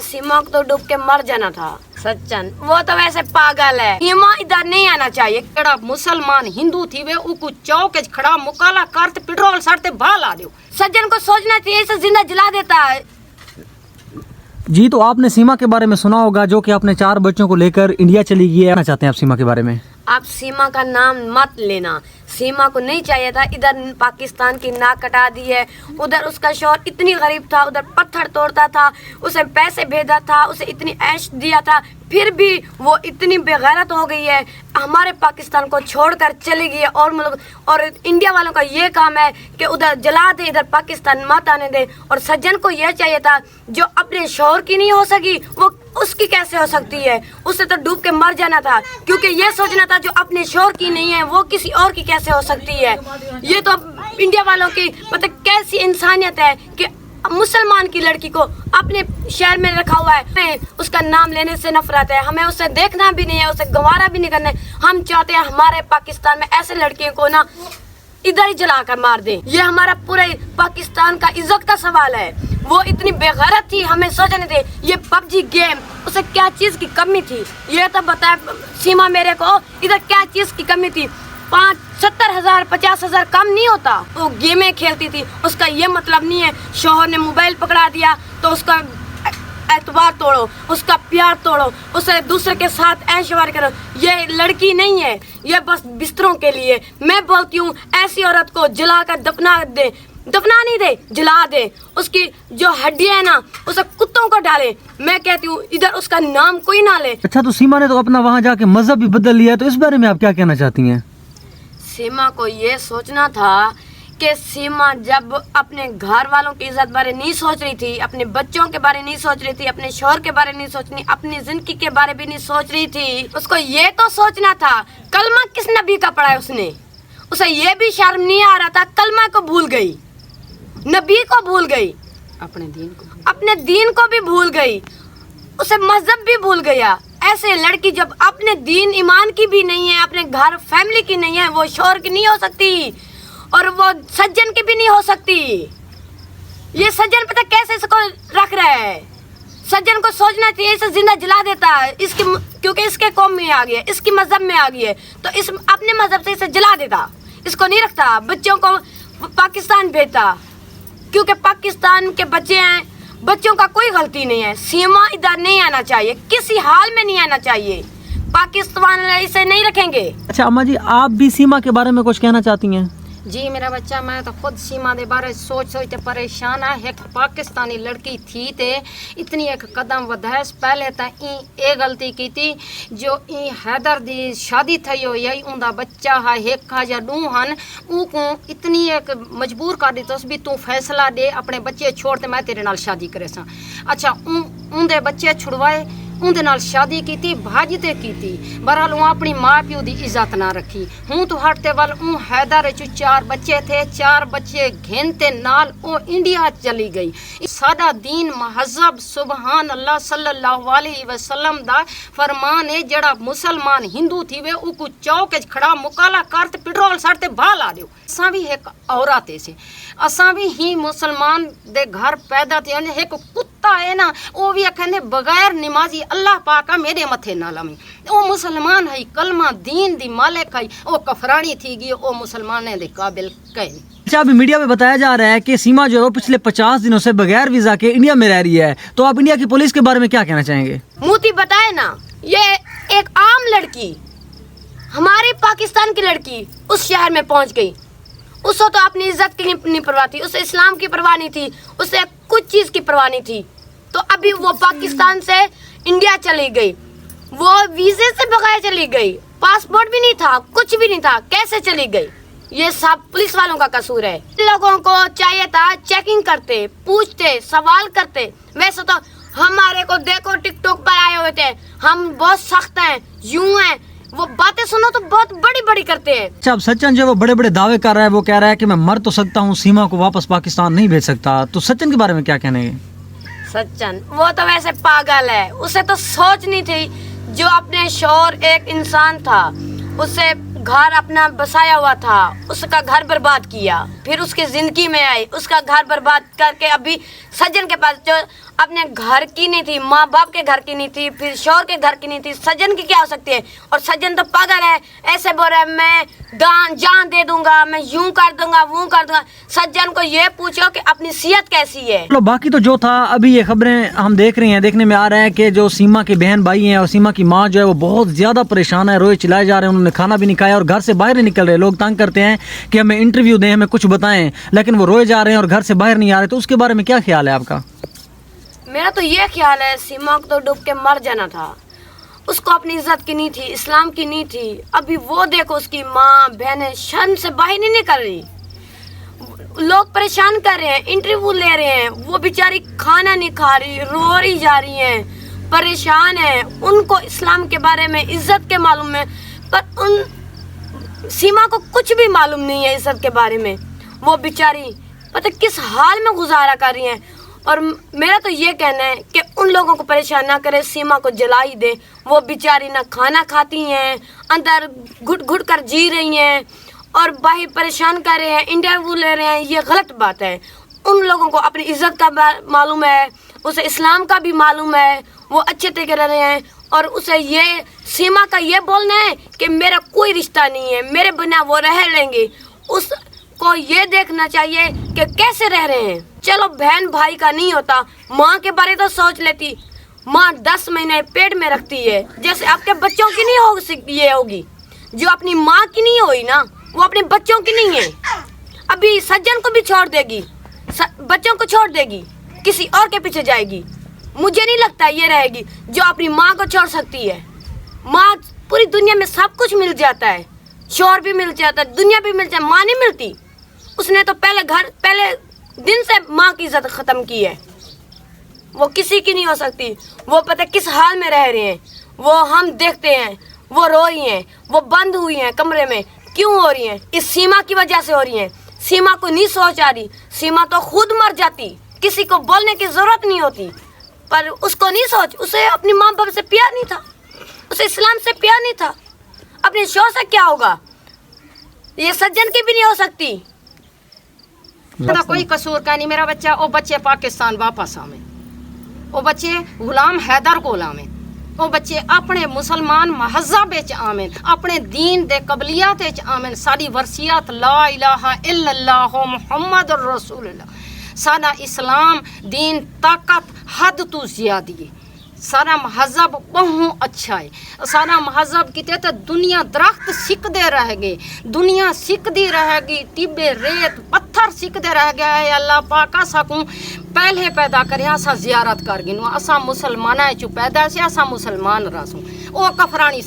सीमा को तो डूब के मर जाना था। सज्जन वो तो वैसे पागल है, सीमा इधर नहीं आना चाहिए। केड़ा मुसलमान हिंदू थी वे उको चौक खड़ा मुकाला करते पेट्रोल सड़ते बाल आ दियो। सज्जन को सोचना चाहिए, इसे जिंदा जला देता है। जी, तो आपने सीमा के बारे में सुना होगा, जो कि अपने 4 बच्चों को लेकर इंडिया चली गई है। कहना चाहते हैं आप सीमा के बारे में? आप सीमा का नाम मत लेना, सीमा को नहीं चाहिए था। इधर पाकिस्तान की नाक कटा दी है, उधर उसका शौहर इतनी गरीब था, उधर पत्थर तोड़ता था, उसे पैसे भेजा था, उसे इतनी ऐश दिया था, फिर भी वो इतनी बेगैरत हो गई है, हमारे पाकिस्तान को छोड़कर चली गई है। और मुल्क और इंडिया वालों का ये काम है कि उधर जला दे, इधर पाकिस्तान मत आने दे। और सज्जन को ये चाहिए था, जो अपने शौहर की नहीं हो सकी वो उसकी कैसे हो सकती है? उसे तो डूब के मर जाना था, क्योंकि ये सोचना था जो अपने शौहर की नहीं है वो किसी और की कैसे हो सकती है। ये तो इंडिया वालों की मतलब कैसी इंसानियत है कि मुसलमान की लड़की को अपने शहर में रखा हुआ है, हमें उसका नाम लेने से नफरत है, हमें उसे देखना भी नहीं है, उसे गंवारा भी नहीं करना है। हम चाहते हैं हमारे पाकिस्तान में ऐसे लड़कियों को ना इधर ही जला कर मार दें। ये हमारा पूरे पाकिस्तान का इज्जत का सवाल है। वो इतनी बेगैरत थी, हमें सोचने थे। ये पबजी गेम, उसे क्या चीज़ की कमी थी ये तो बताए सीमा मेरे को, इधर क्या चीज़ की कमी थी? 70,000 50,000 कम नहीं होता। वो गेमें खेलती थी, उसका ये मतलब नहीं है शौहर ने मोबाइल पकड़ा दिया तो उसका एतबार तोड़ो, उसका प्यार तोड़ो, उसे दूसरे के साथ ऐशवार करो। ये लड़की नहीं है, ये बस बिस्तरों के लिए। मैं बोलती हूँ ऐसी औरत को जला कर दफना दे, दफना नहीं दे, जला दे। उसकी जो हड्डियां है ना उसे कुत्तों को डाले। मैं कहती हूँ इधर उसका नाम कोई ना ले। अच्छा, तो सीमा ने तो अपना वहाँ जाके मजहब भी बदल लिया है, तो इस बारे में आप क्या कहना चाहती हैं? सीमा को ये सोचना था कि सीमा जब अपने घर वालों की इज्जत बारे नहीं सोच रही थी, अपने बच्चों के बारे नहीं सोच रही थी, अपने शौहर के बारे नहीं सोच रही, अपनी जिंदगी के बारे भी नहीं सोच रही थी, उसको ये तो सोचना था कलमा किस नबी का पढ़ा है उसने। उसे ये भी शर्म नहीं आ रहा था, कलमा को भूल गई, नबी को भूल गई, अपने दीन को भी भूल गई, उसे मजहब भी भूल गया। ऐसे लड़की जब अपने दीन ईमान की भी नहीं है, अपने घर फैमिली की नहीं है, वो शौहर की नहीं हो सकती और वो सज्जन की भी नहीं हो सकती। ये सज्जन पता कैसे इसको रख रहा है? सज्जन को सोचना चाहिए इसे जिंदा जला देता है, इसकी क्योंकि इसके कौम में आ गया, इसकी मजहब में आ गई है, तो इस अपने मजहब से इसे जला देता, इसको नहीं रखता, बच्चों को पाकिस्तान भेजता, क्योंकि पाकिस्तान के बच्चे हैं, बच्चों का कोई गलती नहीं है। सीमा इधर नहीं आना चाहिए, किसी हाल में नहीं आना चाहिए, पाकिस्तान इसे नहीं रखेंगे। अच्छा अम्मा जी, आप भी सीमा के बारे में कुछ कहना चाहती हैं? जी मेरा बच्चा, मैं तो खुद सीमा दे बारे सोच सोचते परेशान है। एक पाकिस्तानी लड़की थी ते इतनी एक कदम वधायस पहले तो ये गलती की थी जो हैदर दी शादी थी हो यही उनका बच्चा है एक या दू हन ऊको इतनी एक मजबूर कर दी तो भी तू फैसला दे अपने बच्चे छोड़ ते मैं तेरे नाल शादी करे सा। अच्छा उनके बच्चे छुड़वाए, उनके नाल शादी की थी, भाजते की थी, बहरहाल वो अपनी माँ प्यो की इज्जत ना रखी। हूँ तो हटते वाल हैदर 4 बच्चे थे, 4 बच्चे घेनते नाल वो इंडिया चली गई। सादा दीन महजब सुबहान अल्लाह सल्लल्लाहु अलैहि वसल्लम दा फरमान है, जड़ा मुसलमान हिंदू थी वे उको चौक खड़ा मुकाला करते पेट्रोल सड़ते बाल आ दियो। असा भी एक औरत से असा भी ही मुसलमान दे घर पैदा थे। एक कुत्ता है ना वो भी कहने बगैर नमाजी अल्लाह पाका मेरे मथे ना लमी, वो मुसलमान है, कलमा दीन दी मालिक है, वो कफरानी थी गई, वो मुसलमान दे काबिल कहीं। अच्छा, अभी मीडिया में बताया जा रहा है कि सीमा जो है पिछले 50 दिनों से बगैर वीजा के इंडिया में रह रही है, तो आप इंडिया की पुलिस के बारे में क्या कहना चाहेंगे? मोती बताए ना, ये एक आम लड़की हमारे पाकिस्तान की लड़की उस शहर में पहुंच गई, उसको तो अपनी इज्जत की नहीं परवाह थी, उसे इस्लाम की परवाह नहीं थी, उसे कुछ चीज़ की परवाह नहीं थी। तो अभी वो पाकिस्तान से इंडिया चली गई, वो वीज़े से बगैर चली गई, पासपोर्ट भी नहीं था, कुछ भी नहीं था, कैसे चली गई? ये सब पुलिस वालों का कसूर है। लोगों को चाहिए था चेकिंग करते, पूछते, सवाल करते। वैसे तो हमारे को देखो टिकटॉक पर आए हुए थे, हम बहुत सख्त हैं, यूं हैं, वो बातें सुनो तो बहुत बड़ी बड़ी करते हैं। अच्छा, अब सचिन जो वो बड़े बड़े दावे कर रहा है, वो कह रहा है कि मैं मर तो सकता हूँ, सीमा को वापस पाकिस्तान नहीं भेज सकता, तो सचिन के बारे में क्या कहने हैं? सचिन वो तो वैसे पागल है, उसे तो सोच नहीं थी जो अपने शौहर एक इंसान था, उसे घर अपना बसाया हुआ था, उसका घर बर्बाद किया, फिर उसकी जिंदगी में आई, उसका घर बर्बाद करके अभी सज्जन के पास जो अपने घर की नहीं थी, माँ बाप के घर की नहीं थी, फिर शौहर के घर की नहीं थी, सज्जन की क्या हो सकती है? और सज्जन तो पागल है, ऐसे बोल रहा है मैं जान दे दूंगा, मैं यूं कर दूंगा, वो कर दूंगा। सज्जन को ये पूछो कि अपनी सेहत कैसी है। चलो बाकी तो जो था, अभी ये खबरें हम देख रहे हैं, देखने में आ रहा है कि जो सीमा के बहन भाई हैं और सीमा की माँ जो है वो बहुत ज़्यादा परेशान है, रोए चिल्लाए जा रहे हैं, उन्होंने खाना भी नहीं खाया और घर से बाहर नहीं निकल रहे। लोग तंग करते हैं कि हमें इंटरव्यू दें, हमें कुछ बताएं, लेकिन वो रोए जा रहे हैं और घर से बाहर नहीं आ रहे। तो उसके बारे में क्या ख्याल है आपका? मेरा तो ये ख्याल है सीमा को तो डूब के मर जाना था, उसको अपनी इज्जत की नहीं थी, इस्लाम की नहीं थी। अभी वो देखो उसकी माँ बहनें शर्म से बाहर नहीं निकल रही, लोग परेशान कर रहे हैं, इंटरव्यू ले रहे हैं, वो बेचारी खाना नहीं खा रही, रो रही जा रही हैं, परेशान है। उनको इस्लाम के बारे में इज्जत के मालूम है, पर उन सीमा को कुछ भी मालूम नहीं है इज्जत के बारे में। वो बेचारी पता किस हाल में गुजारा कर रही हैं। और मेरा तो ये कहना है कि उन लोगों को परेशान ना करे, सीमा को जला ही दे। वो बेचारी ना खाना खाती हैं, अंदर घुट घुट कर जी रही हैं और बाहर परेशान कर रहे हैं, इंटरव्यू ले रहे हैं। ये गलत बात है। उन लोगों को अपनी इज्जत का मालूम है, उसे इस्लाम का भी मालूम है, वो अच्छे तरीके रह रहे हैं। और उसे ये सीमा का ये बोलना है कि मेरा कोई रिश्ता नहीं है, मेरे बिना वो रह लेंगे। उसको ये देखना चाहिए कि कैसे रह रहे हैं। चलो बहन भाई का नहीं होता, माँ के बारे तो सोच लेती। माँ 10 महीने पेट में रखती है, जैसे आपके बच्चों की नहीं हो सकती ये होगी। जो अपनी माँ की नहीं हुई ना, वो अपने बच्चों की नहीं है। अभी सज्जन को भी छोड़ देगी, बच्चों को छोड़ देगी, किसी और के पीछे जाएगी। मुझे नहीं लगता ये रहेगी जो अपनी माँ को छोड़ सकती है। माँ पूरी दुनिया में सब कुछ मिल जाता है, शोहर भी मिल जाता है, दुनिया भी मिल जाती है, माँ नहीं मिलती। उसने तो पहले दिन से माँ की इज्जत खत्म की है। वो किसी की नहीं हो सकती। वो पता किस हाल में रह रहे हैं, वो हम देखते हैं। वो रो रही हैं, वो बंद हुई हैं कमरे में। क्यों हो रही हैं? इस सीमा की वजह से हो रही हैं। सीमा को नहीं सोच आ रही, सीमा तो खुद मर जाती, किसी को बोलने की जरूरत नहीं होती। पर उसको नहीं सोच, उसे अपनी माँ बाप से प्यार नहीं था, उसे इस्लाम से प्यार नहीं था। अपने शौहर से क्या होगा? ये सज्जन की भी नहीं हो सकती। मेरा कोई कसूर का नहीं। मेरा बच्चा, वो बच्चे पाकिस्तान वापस आवे, वो बच्चे गुलाम हैदर को लावे, वो बच्चे अपने मुसलमान महज़ब विच आवें, अपने दीन दे कबलियत विच आवें। साडी वरसियत ला इलाहा इल्लल्लाह मुहम्मदुर रसूलुल्लाह। साडा इस्लाम दीन ताकत हद तो ज़्यादा है। सारा महज़ब बहुत अच्छा है। सारा महज़ब किते तो दुनिया दरख्त सिकदे रह गए, दुनिया सिकदी रहेगी, टिब्बे रेत पत्थर सिकदे रह गया है। अल्लाह पाक सकूँ पहले पैदा करे, असा जियारत कर गिनो। असा मुसलमान चु पैदा से, असा मुसलमान रसूँ। ओ कफरानी